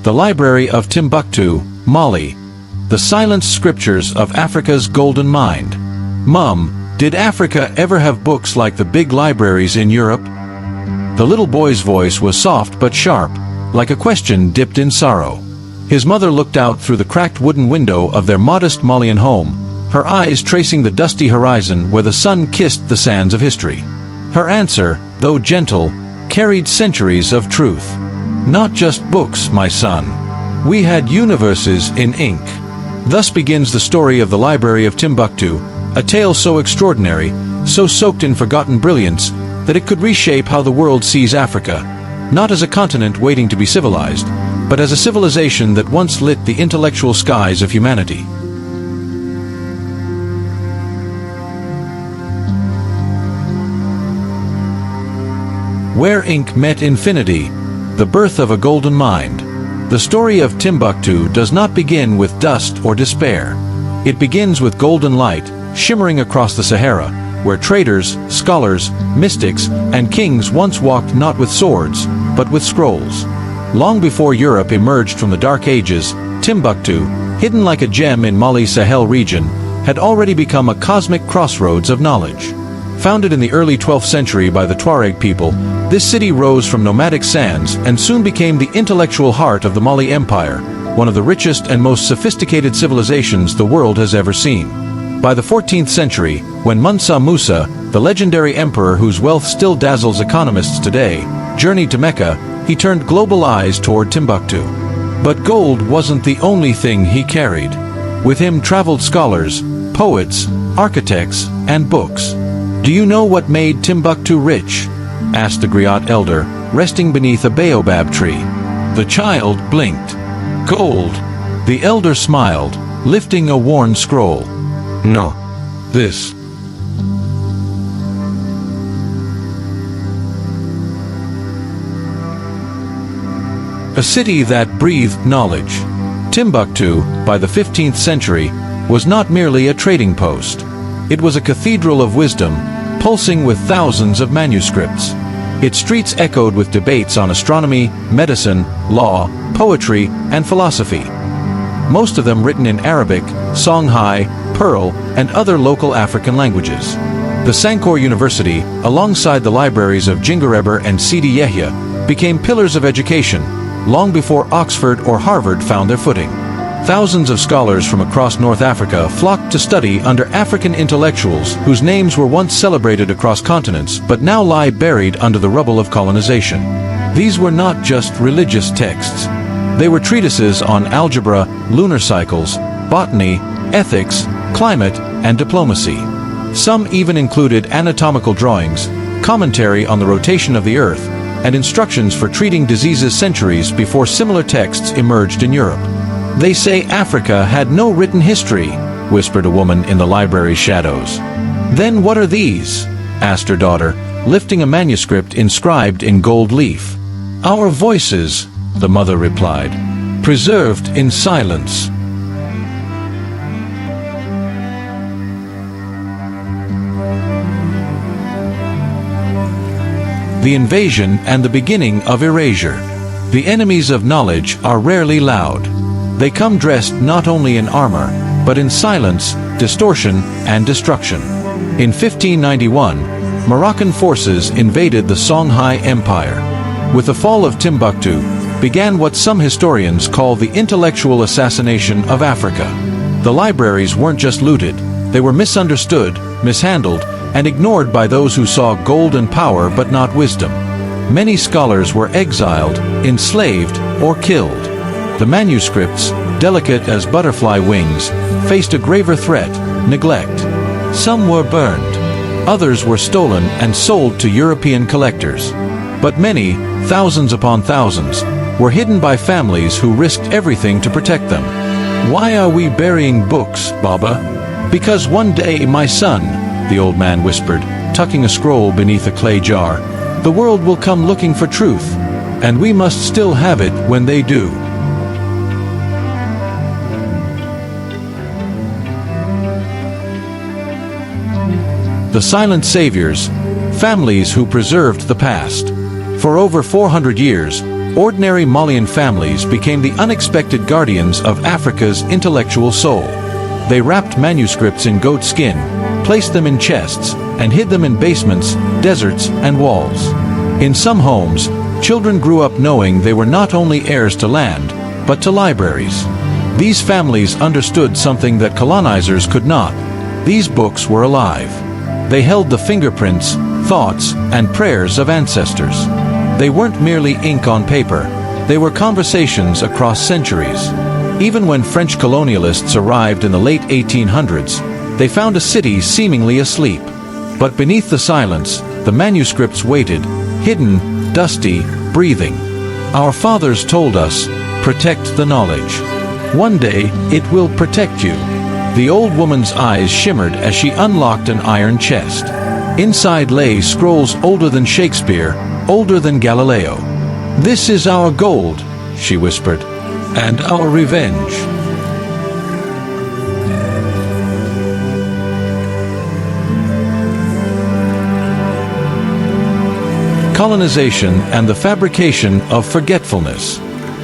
The Library of Timbuktu, Mali. The Silent Scriptures of Africa's Golden Mind. Mum, did Africa ever have books like the big libraries in Europe? The little boy's voice was soft but sharp, like a question dipped in sorrow. His mother looked out through the cracked wooden window of their modest Malian home, her eyes tracing the dusty horizon where the sun kissed the sands of history. Her answer, though gentle, carried centuries of truth. Not just books, my son. We had universes in ink. Thus begins the story of the Library of Timbuktu, a tale so extraordinary, so soaked in forgotten brilliance, that it could reshape how the world sees Africa, not as a continent waiting to be civilized, but as a civilization that once lit the intellectual skies of humanity. Where ink met infinity, the birth of a golden mind. The story of Timbuktu does not begin with dust or despair. It begins with golden light, shimmering across the Sahara, where traders, scholars, mystics, and kings once walked not with swords, but with scrolls. Long before Europe emerged from the Dark Ages, Timbuktu, hidden like a gem in Mali's Sahel region, had already become a cosmic crossroads of knowledge. Founded in the early 12th century by the Tuareg people, this city rose from nomadic sands and soon became the intellectual heart of the Mali Empire, one of the richest and most sophisticated civilizations the world has ever seen. By the 14th century, when Mansa Musa, the legendary emperor whose wealth still dazzles economists today, journeyed to Mecca, he turned global eyes toward Timbuktu. But gold wasn't the only thing he carried. With him traveled scholars, poets, architects, and books. "Do you know what made Timbuktu rich?" asked the griot elder, resting beneath a baobab tree. The child blinked. "Gold." The elder smiled, lifting a worn scroll. "No. This." A city that breathed knowledge. Timbuktu, by the 15th century, was not merely a trading post. It was a cathedral of wisdom, pulsing with thousands of manuscripts. Its streets echoed with debates on astronomy, medicine, law, poetry, and philosophy. Most of them written in Arabic, Songhai, Pearl, and other local African languages. The Sankore University, alongside the libraries of Jingareber and Sidi Yehya, became pillars of education, long before Oxford or Harvard found their footing. Thousands of scholars from across North Africa flocked to study under African intellectuals whose names were once celebrated across continents but now lie buried under the rubble of colonization. These were not just religious texts. They were treatises on algebra, lunar cycles, botany, ethics, climate, and diplomacy. Some even included anatomical drawings, commentary on the rotation of the Earth, and instructions for treating diseases centuries before similar texts emerged in Europe. "They say Africa had no written history," whispered a woman in the library's shadows. "Then what are these?" asked her daughter, lifting a manuscript inscribed in gold leaf. "Our voices," the mother replied, "preserved in silence." The invasion and the beginning of erasure. The enemies of knowledge are rarely loud. They come dressed not only in armor, but in silence, distortion, and destruction. In 1591, Moroccan forces invaded the Songhai Empire. With the fall of Timbuktu, began what some historians call the intellectual assassination of Africa. The libraries weren't just looted, they were misunderstood, mishandled, and ignored by those who saw gold and power but not wisdom. Many scholars were exiled, enslaved, or killed. The manuscripts, delicate as butterfly wings, faced a graver threat: neglect. Some were burned. Others were stolen and sold to European collectors. But many, thousands upon thousands, were hidden by families who risked everything to protect them. "Why are we burying books, Baba?" "Because one day, my son," the old man whispered, tucking a scroll beneath a clay jar, "the world will come looking for truth, and we must still have it when they do." The silent saviors, families who preserved the past. For over 400 years, Ordinary Malian families became the unexpected guardians of Africa's intellectual soul. They wrapped manuscripts in goat skin, placed them in chests, and hid them in basements, deserts, and walls. In some homes, children grew up knowing they were not only heirs to land, but to libraries. These families understood something that colonizers could not. These books were alive. They held the fingerprints, thoughts, and prayers of ancestors. They weren't merely ink on paper. They were conversations across centuries. Even when French colonialists arrived in the late 1800s, they found a city seemingly asleep. But beneath the silence, the manuscripts waited, hidden, dusty, breathing. Our fathers told us, protect the knowledge. One day, it will protect you. The old woman's eyes shimmered as she unlocked an iron chest. Inside lay scrolls older than Shakespeare, older than Galileo. This is our gold, she whispered, and our revenge. Colonization and the fabrication of forgetfulness.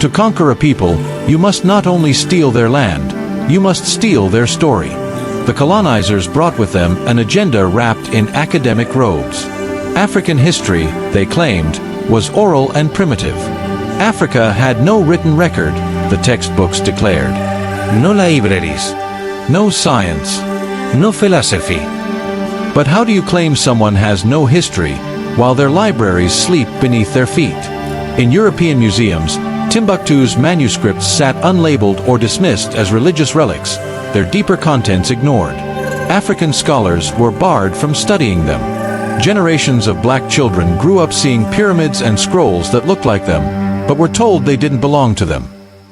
To conquer a people, you must not only steal their land, you must steal their story. The colonizers brought with them an agenda wrapped in academic robes. African history, they claimed, was oral and primitive. Africa had no written record, the textbooks declared. No libraries, no science, no philosophy. But how do you claim someone has no history while their libraries sleep beneath their feet? In European museums, Timbuktu's manuscripts sat unlabeled or dismissed as religious relics, their deeper contents ignored. African scholars were barred from studying them. Generations of black children grew up seeing pyramids and scrolls that looked like them, but were told they didn't belong to them.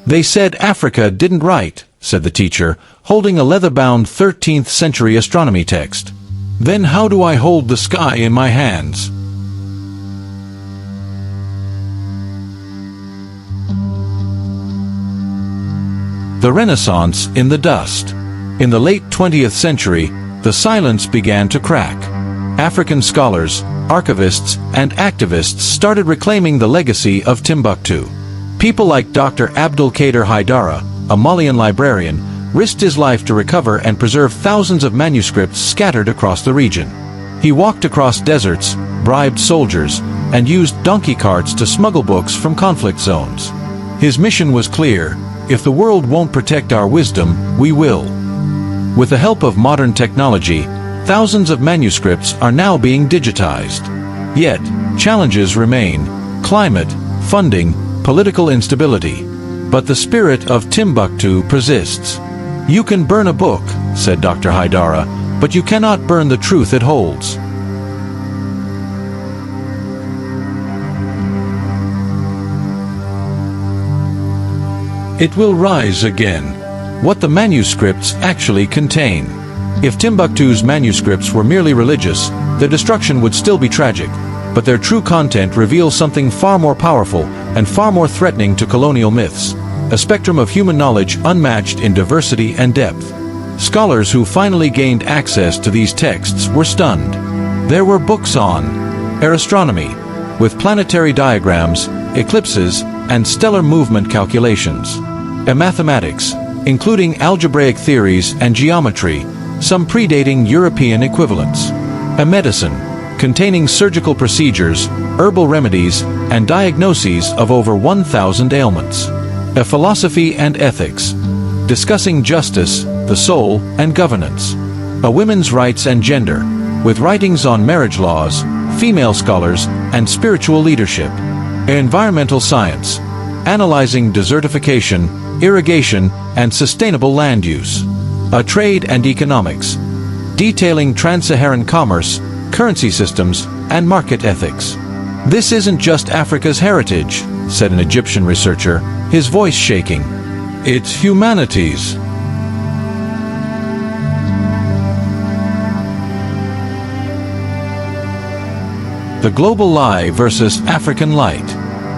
They said Africa didn't write, said the teacher, holding a leather-bound 13th century astronomy text. Then how do I hold the sky in my hands? The Renaissance in the dust. In the late 20th century, the silence began to crack. African scholars, archivists, and activists started reclaiming the legacy of Timbuktu. People like Dr. Abdul Qadir Haidara, a Malian librarian, risked his life to recover and preserve thousands of manuscripts scattered across the region. He walked across deserts, bribed soldiers, and used donkey carts to smuggle books from conflict zones. His mission was clear: if the world won't protect our wisdom, we will. With the help of modern technology, thousands of manuscripts are now being digitized. Yet, challenges remain: climate, funding, political instability. But the spirit of Timbuktu persists. You can burn a book, said Dr. Haidara, but you cannot burn the truth it holds. It will rise again. What the manuscripts actually contain. If Timbuktu's manuscripts were merely religious, their destruction would still be tragic, but their true content reveals something far more powerful and far more threatening to colonial myths, a spectrum of human knowledge unmatched in diversity and depth. Scholars who finally gained access to these texts were stunned. There were books on astronomy, with planetary diagrams, eclipses, and stellar movement calculations. Mathematics, including algebraic theories and geometry, some predating European equivalents. Medicine, containing surgical procedures, herbal remedies, and diagnoses of over 1,000 ailments. Philosophy and ethics, discussing justice, the soul, and governance. Women's rights and gender, with writings on marriage laws, female scholars, and spiritual leadership. Environmental science, analyzing desertification, irrigation, and sustainable land use. Trade and economics, detailing trans-Saharan commerce, currency systems, and market ethics. This isn't just Africa's heritage, said an Egyptian researcher, his voice shaking. It's humanity's. The global lie versus African light.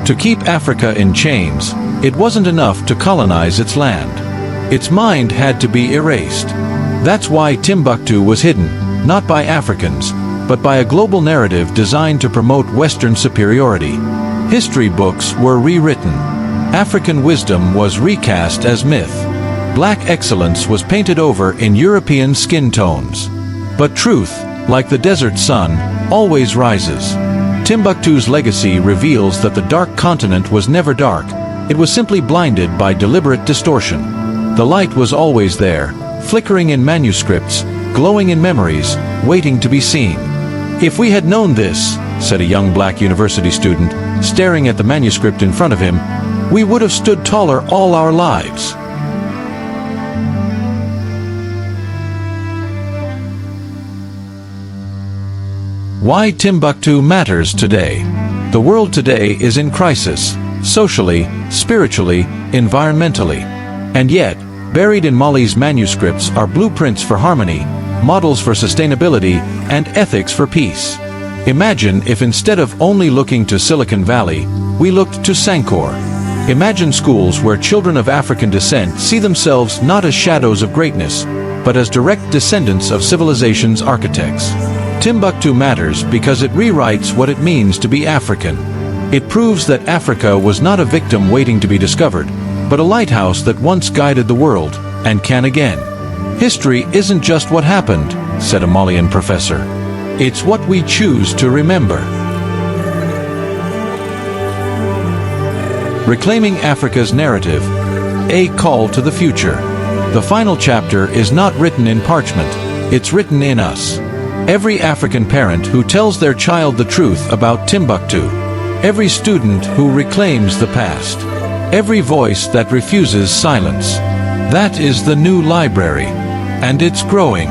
To keep Africa in chains, it wasn't enough to colonize its land. Its mind had to be erased. That's why Timbuktu was hidden, not by Africans, but by a global narrative designed to promote Western superiority. History books were rewritten. African wisdom was recast as myth. Black excellence was painted over in European skin tones. But truth, like the desert sun, always rises. Timbuktu's legacy reveals that the dark continent was never dark. It was simply blinded by deliberate distortion. The light was always there, flickering in manuscripts, glowing in memories, waiting to be seen. "If we had known this," said a young black university student, staring at the manuscript in front of him, "we would have stood taller all our lives." Why Timbuktu matters today. The world today is in crisis, socially, spiritually, environmentally. And yet, buried in Mali's manuscripts are blueprints for harmony, models for sustainability, and ethics for peace. Imagine if instead of only looking to Silicon Valley, we looked to Sankor. Imagine schools where children of African descent see themselves not as shadows of greatness, but as direct descendants of civilization's architects. Timbuktu matters because it rewrites what it means to be African. It proves that Africa was not a victim waiting to be discovered, but a lighthouse that once guided the world, and can again. "History isn't just what happened," said a Malian professor. "It's what we choose to remember." Reclaiming Africa's narrative, a call to the future. The final chapter is not written in parchment, it's written in us. Every African parent who tells their child the truth about Timbuktu. Every student who reclaims the past. Every voice that refuses silence. That is the new library. And it's growing.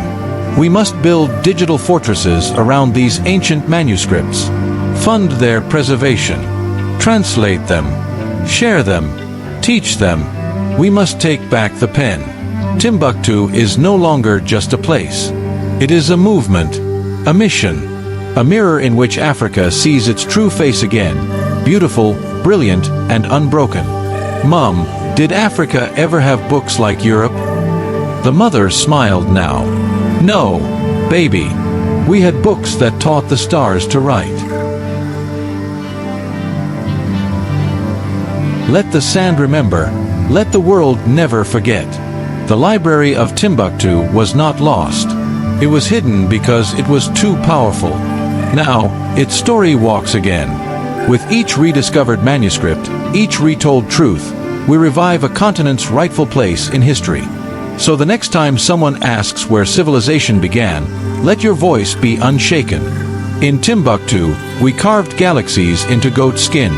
We must build digital fortresses around these ancient manuscripts. Fund their preservation. Translate them. Share them. Teach them. We must take back the pen. Timbuktu is no longer just a place. It is a movement, a mission, a mirror in which Africa sees its true face again, beautiful, brilliant, and unbroken. Mom, did Africa ever have books like Europe? The mother smiled now. No, baby. We had books that taught the stars to write. Let the sand remember, let the world never forget. The Library of Timbuktu was not lost. It was hidden because it was too powerful. Now, its story walks again. With each rediscovered manuscript, each retold truth, we revive a continent's rightful place in history. So the next time someone asks where civilization began, let your voice be unshaken. In Timbuktu, we carved galaxies into goat skin.